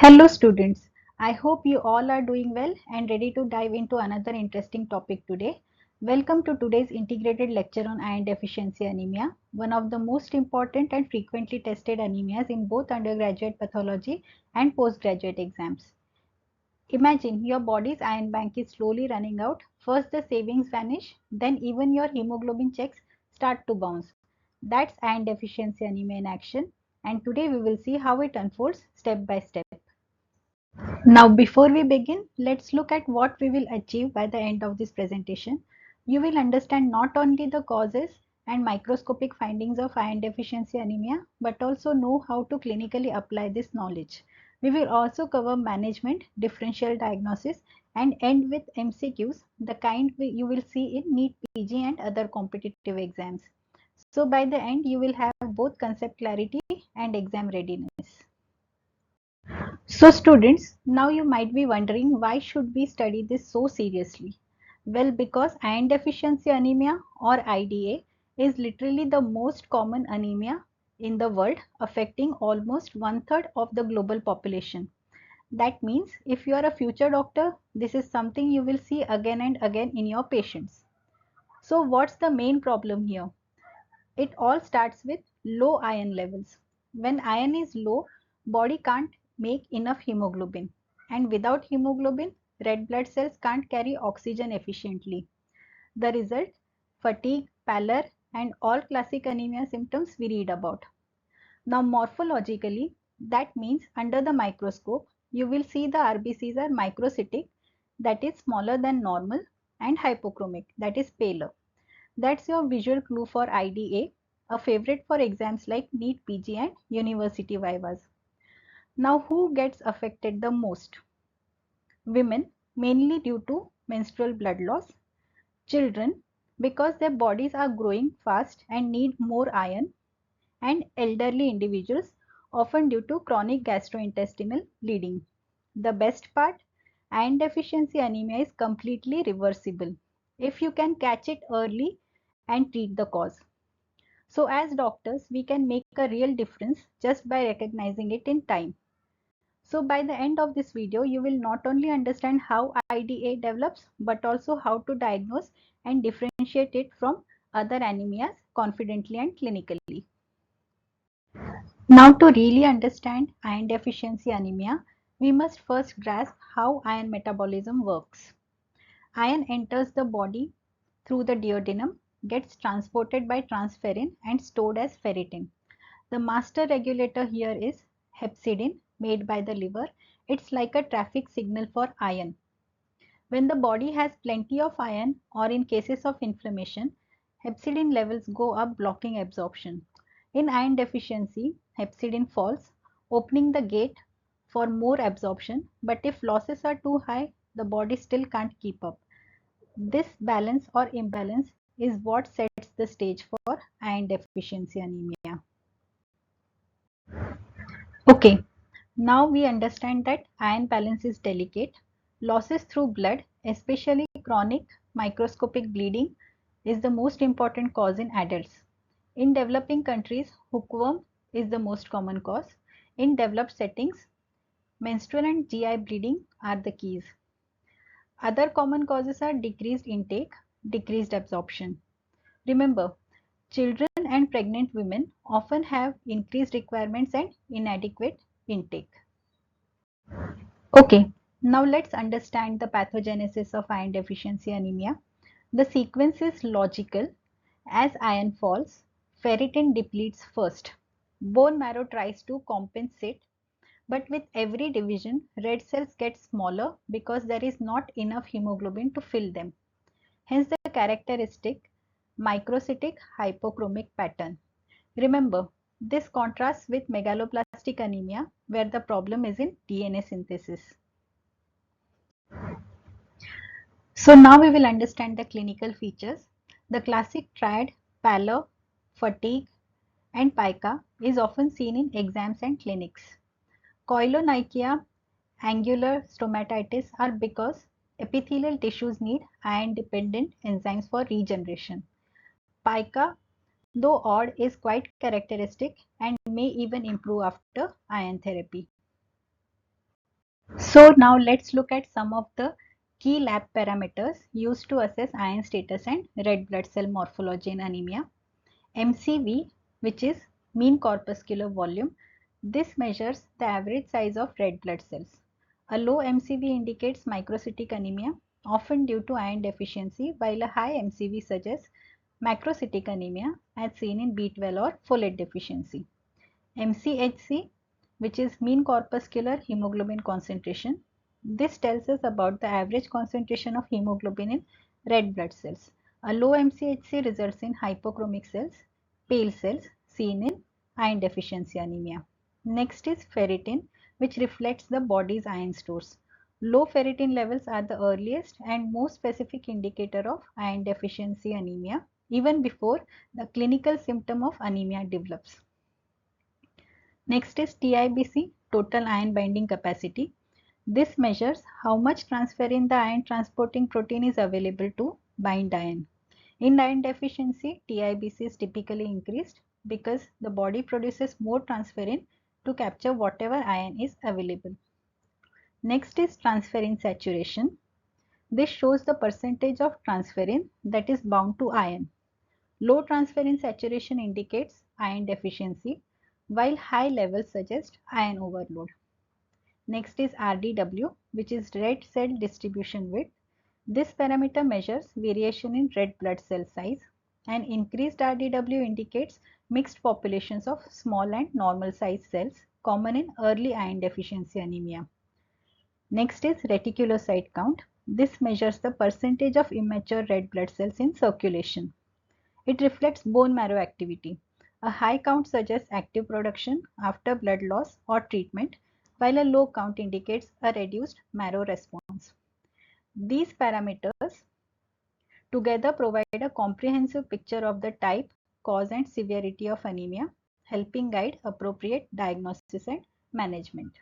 Hello students, I hope you all are doing well and ready to dive into another interesting topic today. Welcome to today's integrated lecture on iron deficiency anemia, one of the most important and frequently tested anemias in both undergraduate pathology and postgraduate exams. Imagine your body's iron bank is slowly running out. First the savings vanish, then even your hemoglobin checks start to bounce. That's iron deficiency anemia in action, and today we will see how it unfolds step by step. Now, before we begin, let's look at what we will achieve by the end of this presentation. You will understand not only the causes and microscopic findings of iron deficiency anemia, but also know how to clinically apply this knowledge. We will also cover management, differential diagnosis, and end with MCQs, the kind you will see in NEET PG and other competitive exams. So by the end, you will have both concept clarity and exam readiness. So students, now you might be wondering why should we study this so seriously? Well, because iron deficiency anemia or IDA is literally the most common anemia in the world, affecting almost 1/3 of the global population. That means if you are a future doctor, this is something you will see again and again in your patients. So what's the main problem here? It all starts with low iron levels. When iron is low, body can't make enough hemoglobin, and without hemoglobin, red blood cells can't carry oxygen efficiently. The result, fatigue, pallor, and all classic anemia symptoms we read about. Now morphologically, that means under the microscope, you will see the RBCs are microcytic, that is smaller than normal, and hypochromic, that is paler. That's your visual clue for IDA, a favorite for exams like NEET PG and university vivas. Now, who gets affected the most? Women, mainly due to menstrual blood loss. Children, because their bodies are growing fast and need more iron. And elderly individuals, often due to chronic gastrointestinal bleeding. The best part, iron deficiency anemia is completely reversible if you can catch it early and treat the cause. So as doctors, we can make a real difference just by recognizing it in time. So by the end of this video, you will not only understand how IDA develops, but also how to diagnose and differentiate it from other anemias confidently and clinically. Now to really understand iron deficiency anemia, we must first grasp how iron metabolism works. Iron enters the body through the duodenum, gets transported by transferrin and stored as ferritin. The master regulator here is hepcidin made by the liver. It's like a traffic signal for iron. When the body has plenty of iron or in cases of inflammation, hepcidin levels go up blocking absorption. In iron deficiency, hepcidin falls, opening the gate for more absorption, but if losses are too high, the body still can't keep up. This balance or imbalance is what sets the stage for iron deficiency anemia. Okay, now we understand that iron balance is delicate. Losses through blood, especially chronic microscopic bleeding, is the most important cause in adults. In developing countries, hookworm is the most common cause. In developed settings, menstrual and GI bleeding are the keys. Other common causes are decreased intake, decreased absorption. Remember, children and pregnant women often have increased requirements and inadequate intake. Okay, now let's understand the pathogenesis of iron deficiency anemia. The sequence is logical. As iron falls, ferritin depletes first. Bone marrow tries to compensate, but with every division, red cells get smaller because there is not enough hemoglobin to fill them. Hence the characteristic microcytic hypochromic pattern. Remember, this contrasts with megaloblastic anemia where the problem is in DNA synthesis. So now we will understand the clinical features. The classic triad, pallor, fatigue, and pica is often seen in exams and clinics. Koilonychia, angular stomatitis are because epithelial tissues need iron-dependent enzymes for regeneration. Pica, though odd, is quite characteristic and may even improve after iron therapy. So now let's look at some of the key lab parameters used to assess iron status and red blood cell morphology in anemia. MCV, which is mean corpuscular volume, this measures the average size of red blood cells. A low MCV indicates microcytic anemia, often due to iron deficiency, while a high MCV suggests macrocytic anemia as seen in B12 or folate deficiency. MCHC, which is mean corpuscular hemoglobin concentration. This tells us about the average concentration of hemoglobin in red blood cells. A low MCHC results in hypochromic cells, pale cells seen in iron deficiency anemia. Next is ferritin, which reflects the body's iron stores. Low ferritin levels are the earliest and most specific indicator of iron deficiency anemia, even before the clinical symptom of anemia develops. Next is TIBC, total iron binding capacity. This measures how much transferrin, the iron transporting protein, is available to bind iron. In iron deficiency, TIBC is typically increased because the body produces more transferrin to capture whatever iron is available. Next is transferrin saturation. This shows the percentage of transferrin that is bound to iron. Low transferrin saturation indicates iron deficiency, while high levels suggest iron overload. Next is RDW, which is red cell distribution width. This parameter measures variation in red blood cell size, and increased RDW indicates mixed populations of small and normal size cells, common in early iron deficiency anemia. Next is reticulocyte count. This measures the percentage of immature red blood cells in circulation. It reflects bone marrow activity. A high count suggests active production after blood loss or treatment, while a low count indicates a reduced marrow response. These parameters together provide a comprehensive picture of the type, cause, and severity of anemia, helping guide appropriate diagnosis and management.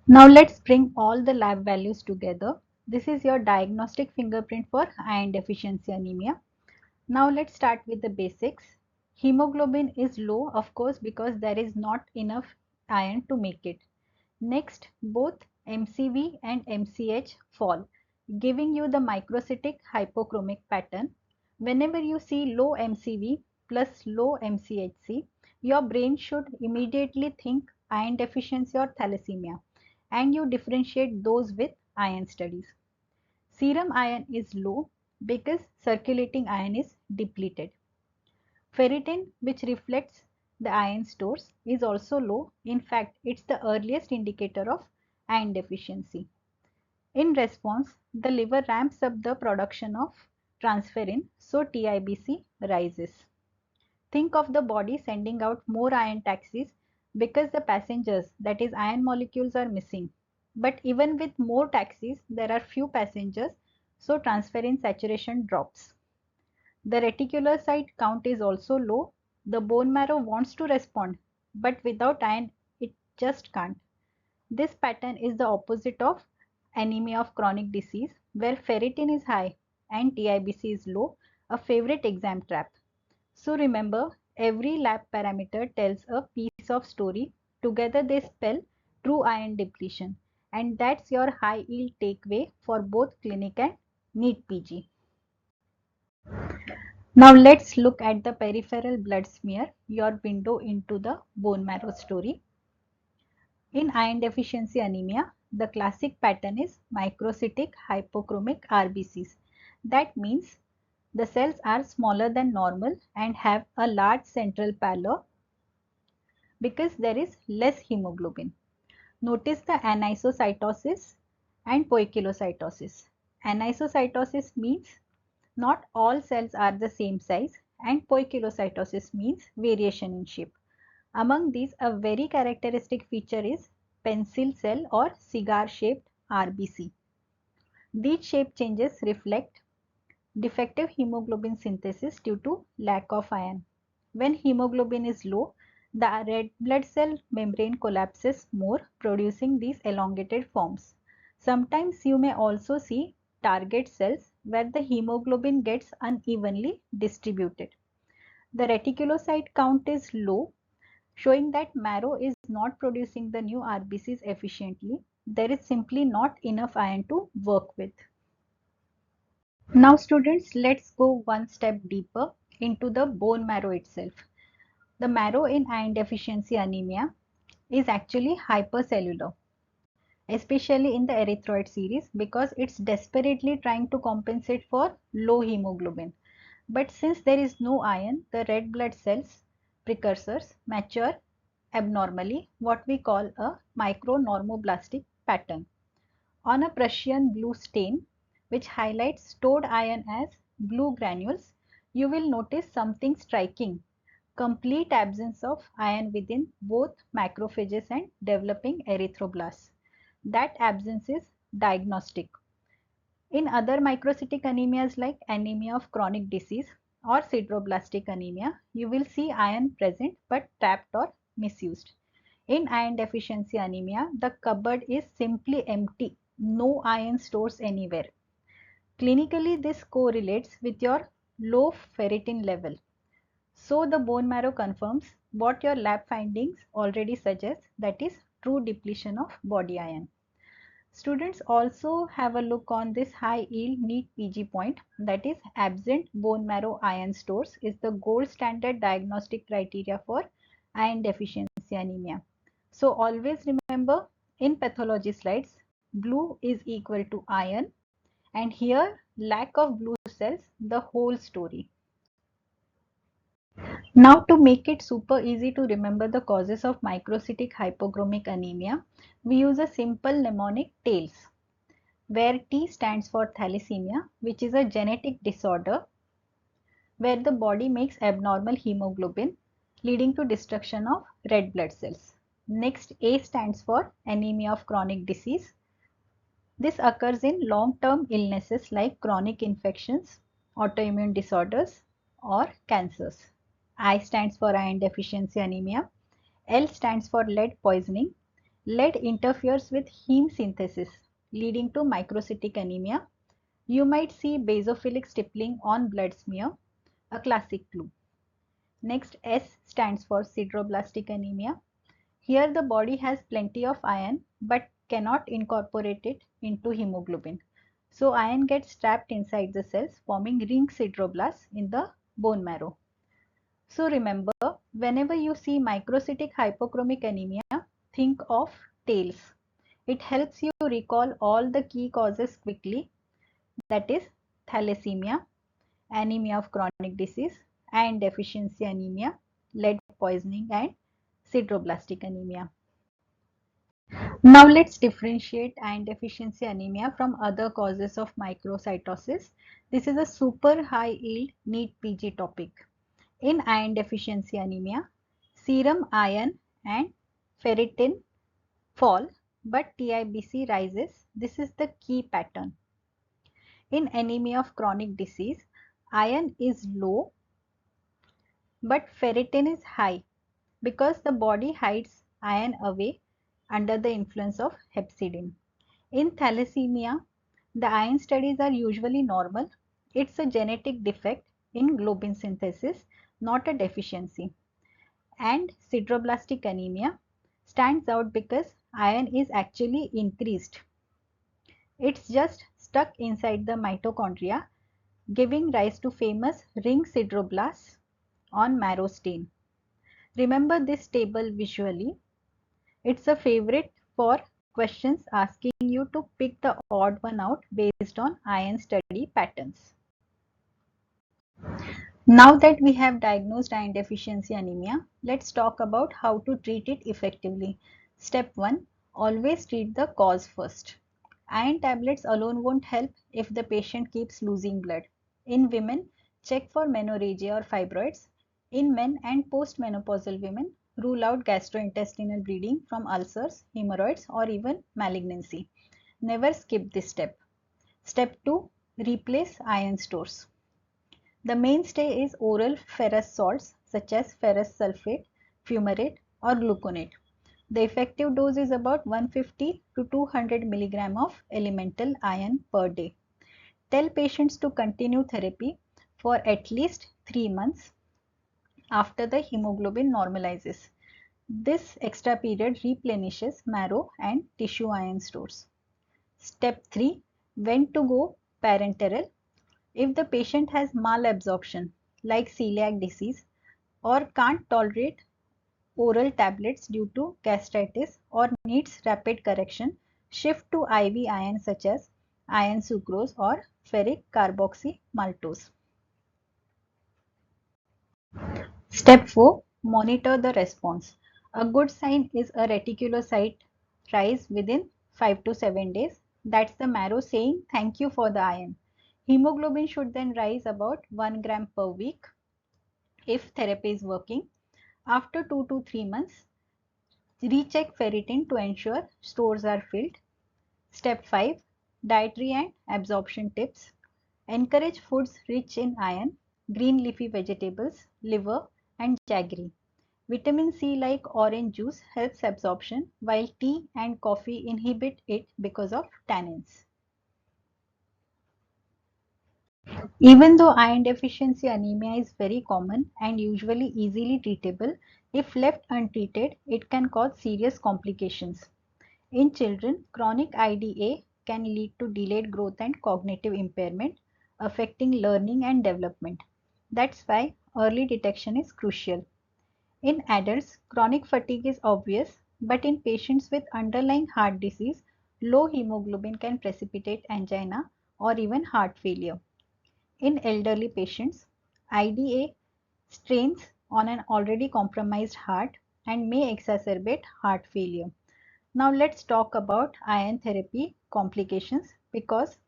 Now let's bring all the lab values together. This is your diagnostic fingerprint for iron deficiency anemia. Now let's start with the basics. Hemoglobin is low, of course, because there is not enough iron to make it. Next, both MCV and MCH fall, giving you the microcytic hypochromic pattern. Whenever you see low MCV plus low MCHC, your brain should immediately think iron deficiency or thalassemia, and you differentiate those with iron studies. Serum iron is low because circulating iron is depleted. Ferritin, which reflects the iron stores, is also low. In fact, it's the earliest indicator of iron deficiency. In response, the liver ramps up the production of transferrin, so TIBC rises. Think of the body sending out more iron taxis because the passengers, that is iron molecules, are missing. But even with more taxis, there are few passengers, so transferrin saturation drops. The reticulocyte count is also low. The bone marrow wants to respond, but without iron, it just can't. This pattern is the opposite of anemia of chronic disease, where ferritin is high and TIBC is low, a favorite exam trap. So remember, every lab parameter tells a piece of story. Together they spell true iron depletion. And that's your high yield takeaway for both clinic and NEET PG. Now let's look at the peripheral blood smear, your window into the bone marrow story. In iron deficiency anemia, the classic pattern is microcytic hypochromic RBCs. That means the cells are smaller than normal and have a large central pallor because there is less hemoglobin. Notice the anisocytosis and poikilocytosis. Anisocytosis means not all cells are the same size, and poikilocytosis means variation in shape. Among these, a very characteristic feature is pencil cell or cigar shaped RBC. These shape changes reflect defective hemoglobin synthesis due to lack of iron. When hemoglobin is low, the red blood cell membrane collapses more, producing these elongated forms. Sometimes you may also see target cells where the hemoglobin gets unevenly distributed. The reticulocyte count is low, showing that marrow is not producing the new RBCs efficiently. There is simply not enough iron to work with. Now students, let's go one step deeper into the bone marrow itself. The marrow in iron deficiency anemia is actually hypercellular, especially in the erythroid series, because it's desperately trying to compensate for low hemoglobin. But since there is no iron, the red blood cells precursors mature abnormally, what we call a micronormoblastic pattern. On a Prussian blue stain, which highlights stored iron as blue granules, you will notice something striking: complete absence of iron within both macrophages and developing erythroblasts. That absence is diagnostic. In other microcytic anemias like anemia of chronic disease or sideroblastic anemia, you will see iron present but trapped or misused. In iron deficiency anemia, the cupboard is simply empty, no iron stores anywhere. Clinically, this correlates with your low ferritin level. So the bone marrow confirms what your lab findings already suggest, that is true depletion of body iron. Students also have a look on this high yield NEET PG point, that is absent bone marrow iron stores is the gold standard diagnostic criteria for iron deficiency anemia. So always remember, in pathology slides, blue is equal to iron, and here lack of blue cells the whole story. Now to make it super easy to remember the causes of microcytic hypochromic anemia, we use a simple mnemonic TAILS, where T stands for thalassemia, which is a genetic disorder where the body makes abnormal hemoglobin, leading to destruction of red blood cells. Next, A stands for anemia of chronic disease. This occurs in long-term illnesses like chronic infections, autoimmune disorders, or cancers. I stands for iron deficiency anemia. L stands for lead poisoning. Lead interferes with heme synthesis, leading to microcytic anemia. You might see basophilic stippling on blood smear, a classic clue. Next, S stands for sideroblastic anemia. Here the body has plenty of iron but cannot incorporate it into hemoglobin. So iron gets trapped inside the cells, forming ring sideroblasts in the bone marrow. So remember, whenever you see microcytic hypochromic anemia, think of TAILS. It helps you recall all the key causes quickly, that is thalassemia, anemia of chronic disease, iron deficiency anemia, lead poisoning, and sideroblastic anemia. Now let's differentiate iron deficiency anemia from other causes of microcytosis. This is a super high yield NEET PG topic. In iron deficiency anemia, serum iron and ferritin fall, but TIBC rises. This is the key pattern. In anemia of chronic disease, iron is low but ferritin is high because the body hides iron away under the influence of hepcidin. In thalassemia, the iron studies are usually normal. It's a genetic defect in globin synthesis, not a deficiency. And sideroblastic anemia stands out because iron is actually increased. It's just stuck inside the mitochondria, giving rise to famous ring sideroblasts on marrow stain. Remember this table visually. It's a favorite for questions asking you to pick the odd one out based on iron study patterns. Now that we have diagnosed iron deficiency anemia, let's talk about how to treat it effectively. Step 1. Always treat the cause first. Iron tablets alone won't help if the patient keeps losing blood. In women, check for menorrhagia or fibroids. In men and postmenopausal women, rule out gastrointestinal bleeding from ulcers, hemorrhoids, or even malignancy. Never skip this step. Step 2. Replace iron stores. The mainstay is oral ferrous salts such as ferrous sulfate, fumarate, or gluconate. The effective dose is about 150 to 200 mg of elemental iron per day. Tell patients to continue therapy for at least 3 months after the hemoglobin normalizes. This extra period replenishes marrow and tissue iron stores. Step 3. When to go parenteral. If the patient has malabsorption like celiac disease or can't tolerate oral tablets due to gastritis or needs rapid correction, shift to IV iron such as iron sucrose or ferric carboxymaltose. Step 4. Monitor the response. A good sign is a reticulocyte rise within 5 to 7 days. That's the marrow saying thank you for the iron. Hemoglobin should then rise about 1 gram per week if therapy is working. After 2 to 3 months, recheck ferritin to ensure stores are filled. Step 5. Dietary and absorption tips. Encourage foods rich in iron, green leafy vegetables, liver, and jaggery. Vitamin C like orange juice helps absorption while tea and coffee inhibit it because of tannins. Even though iron deficiency anemia is very common and usually easily treatable, if left untreated, it can cause serious complications. In children, chronic IDA can lead to delayed growth and cognitive impairment, affecting learning and development. That's why early detection is crucial. In adults, chronic fatigue is obvious, but in patients with underlying heart disease, low hemoglobin can precipitate angina or even heart failure. In elderly patients, IDA strains on an already compromised heart and may exacerbate heart failure. Now let's talk about iron therapy complications because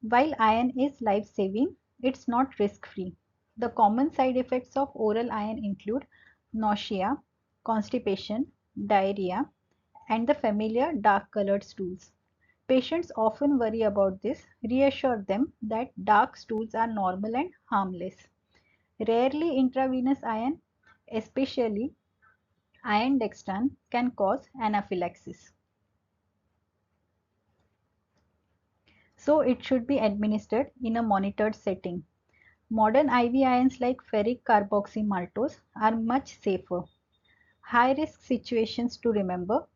while iron is life-saving, it's not risk-free. The common side effects of oral iron include nausea, constipation, diarrhea, and the familiar dark-colored stools. Patients often worry about this. Reassure them that dark stools are normal and harmless. Rarely intravenous iron, especially iron dextran, can cause anaphylaxis. So it should be administered in a monitored setting. Modern IV ions like ferric carboxymaltose are much safer. High risk situations to remember.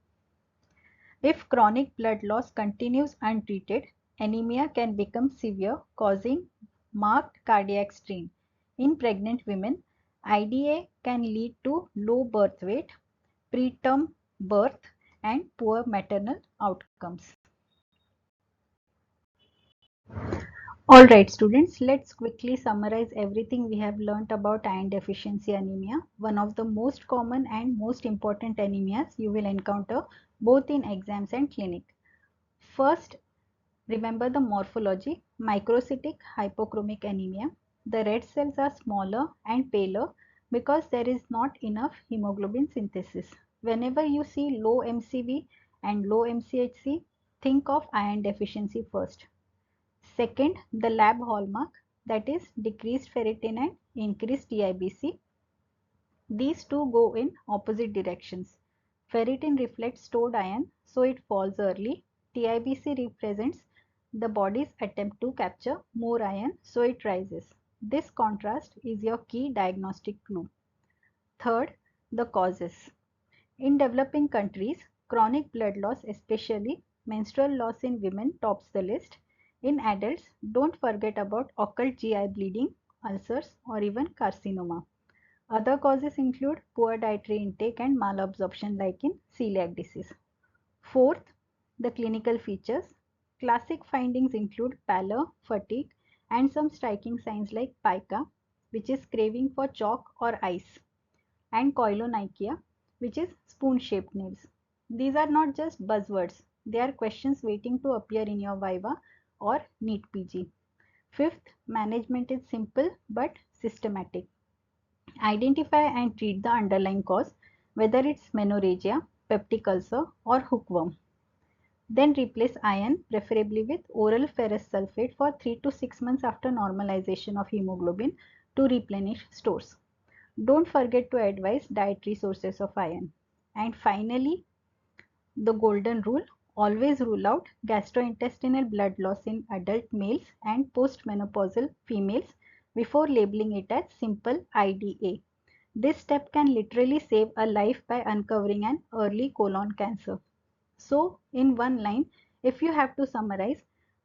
If chronic blood loss continues untreated, anemia can become severe, causing marked cardiac strain. In pregnant women, IDA can lead to low birth weight, preterm birth, and poor maternal outcomes. Alright students, let's quickly summarize everything we have learnt about iron deficiency anemia, one of the most common and most important anemias you will encounter both in exams and clinic. First, remember the morphology, microcytic hypochromic anemia. The red cells are smaller and paler because there is not enough hemoglobin synthesis. Whenever you see low MCV and low MCHC, think of iron deficiency first. Second, the lab hallmark, that is decreased ferritin and increased TIBC. These two go in opposite directions. Ferritin reflects stored iron, so it falls early. TIBC represents the body's attempt to capture more iron, so it rises. This contrast is your key diagnostic clue. Third, the causes. In developing countries, chronic blood loss, especially menstrual loss in women, tops the list. In adults, don't forget about occult GI bleeding, ulcers, or even carcinoma. Other causes include poor dietary intake and malabsorption like in celiac disease. Fourth, the clinical features. Classic findings include pallor, fatigue, and some striking signs like pica, which is craving for chalk or ice, and koilonychia, which is spoon-shaped nails. These are not just buzzwords, they are questions waiting to appear in your Viva or NEET PG. Fifth, management is simple but systematic. Identify and treat the underlying cause, whether it's menorrhagia, peptic ulcer, or hookworm. Then replace iron, preferably with oral ferrous sulfate for 3 to 6 months after normalization of hemoglobin to replenish stores. Don't forget to advise dietary sources of iron. And finally, the golden rule, always rule out gastrointestinal blood loss in adult males and postmenopausal females before labeling it as simple IDA. This step can literally save a life by uncovering an early colon cancer. So, in one line, if you have to summarize,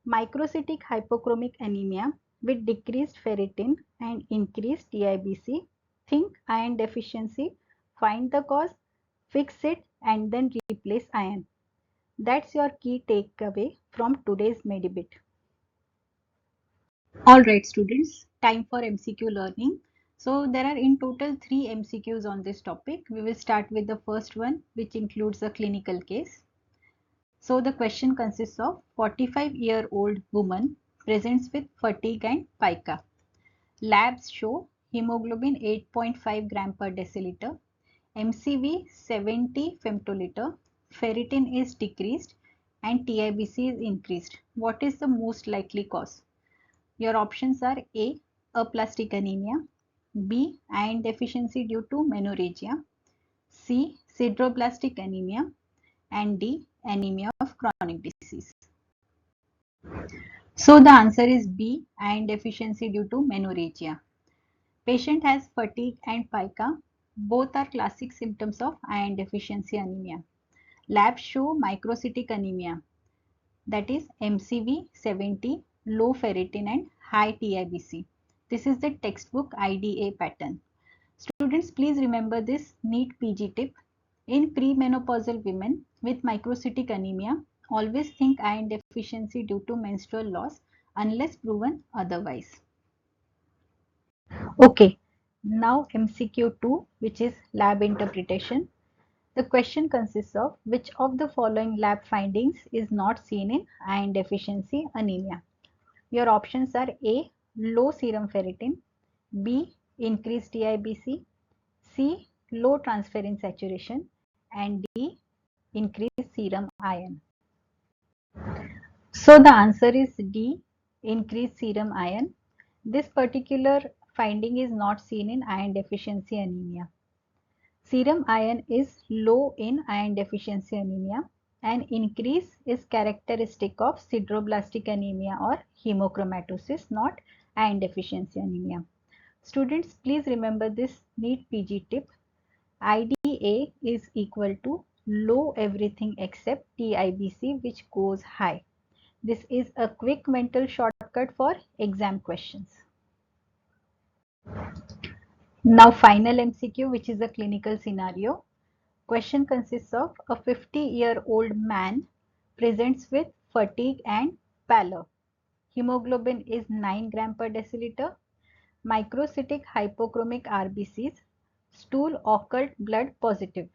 microcytic hypochromic anemia with decreased ferritin and increased TIBC, think iron deficiency, find the cause, fix it, and then replace iron. That's your key takeaway from today's Medibit. Alright students, time for MCQ learning. So there are in total 3 MCQs on this topic. We will start with the first one, which includes a clinical case. So the question consists of 45-year-old woman presents with fatigue and pica. Labs show hemoglobin 8.5 gram per deciliter, MCV 70 femtoliter, ferritin is decreased and TIBC is increased. What is the most likely cause? Your options are A. Aplastic anemia, B. Iron deficiency due to menorrhagia, C. Sideroblastic anemia, and D. Anemia of chronic disease. So the answer is B. Iron deficiency due to menorrhagia. Patient has fatigue and pica. Both are classic symptoms of iron deficiency anemia. Labs show microcytic anemia, that is MCV 70, low ferritin and high TIBC. This is the textbook IDA pattern. Students, please remember this NEET PG tip. In premenopausal women with microcytic anemia, always think iron deficiency due to menstrual loss unless proven otherwise. Okay, now MCQ 2, which is lab interpretation. The question consists of which of the following lab findings is not seen in iron deficiency anemia. Your options are A. Low serum ferritin, B. Increased TIBC, C. Low transferrin saturation, and D. Increased serum iron. So the answer is D. Increased serum iron. This particular finding is not seen in iron deficiency anemia. Serum iron is low in iron deficiency anemia and increase is characteristic of sideroblastic anemia or hemochromatosis, not iron deficiency anemia. Students, please remember this NEET PG tip. IDA is equal to low everything except TIBC, which goes high. This is a quick mental shortcut for exam questions. Now final MCQ, which is a clinical scenario. Question consists of a 50-year-old man presents with fatigue and pallor. Hemoglobin is 9 gram per deciliter. Microcytic hypochromic RBCs. Stool occult blood positive.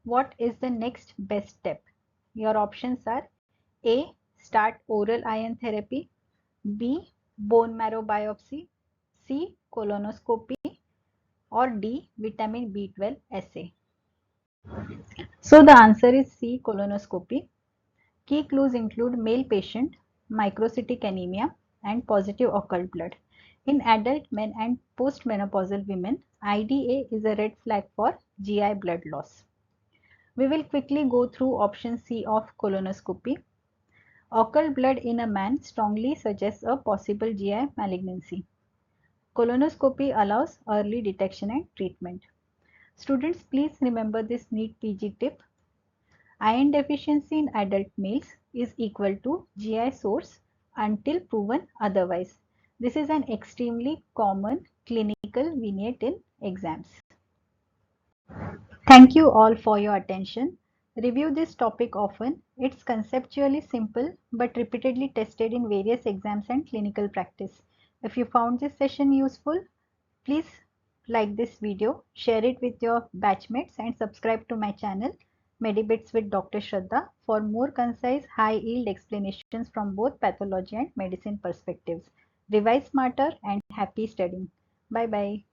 What is the next best step? Your options are A. Start oral iron therapy, B. Bone marrow biopsy, C. Colonoscopy, or D. Vitamin B12 assay. So the answer is C. Colonoscopy. Key clues include male patient, microcytic anemia, and positive occult blood. In adult men and postmenopausal women, IDA is a red flag for GI blood loss. We will quickly go through option C of colonoscopy. Occult blood in a man strongly suggests a possible GI malignancy. Colonoscopy allows early detection and treatment. Students, please remember this NEET PG tip. Iron deficiency in adult males is equal to GI source until proven otherwise. This is an extremely common clinical vignette in exams. Thank you all for your attention. Review this topic often. It's conceptually simple but repeatedly tested in various exams and clinical practice. If you found this session useful, please like this video, share it with your batchmates and subscribe to my channel Medibits with Dr. Shraddha for more concise, high-yield explanations from both pathology and medicine perspectives. Revise smarter and happy studying. Bye-bye.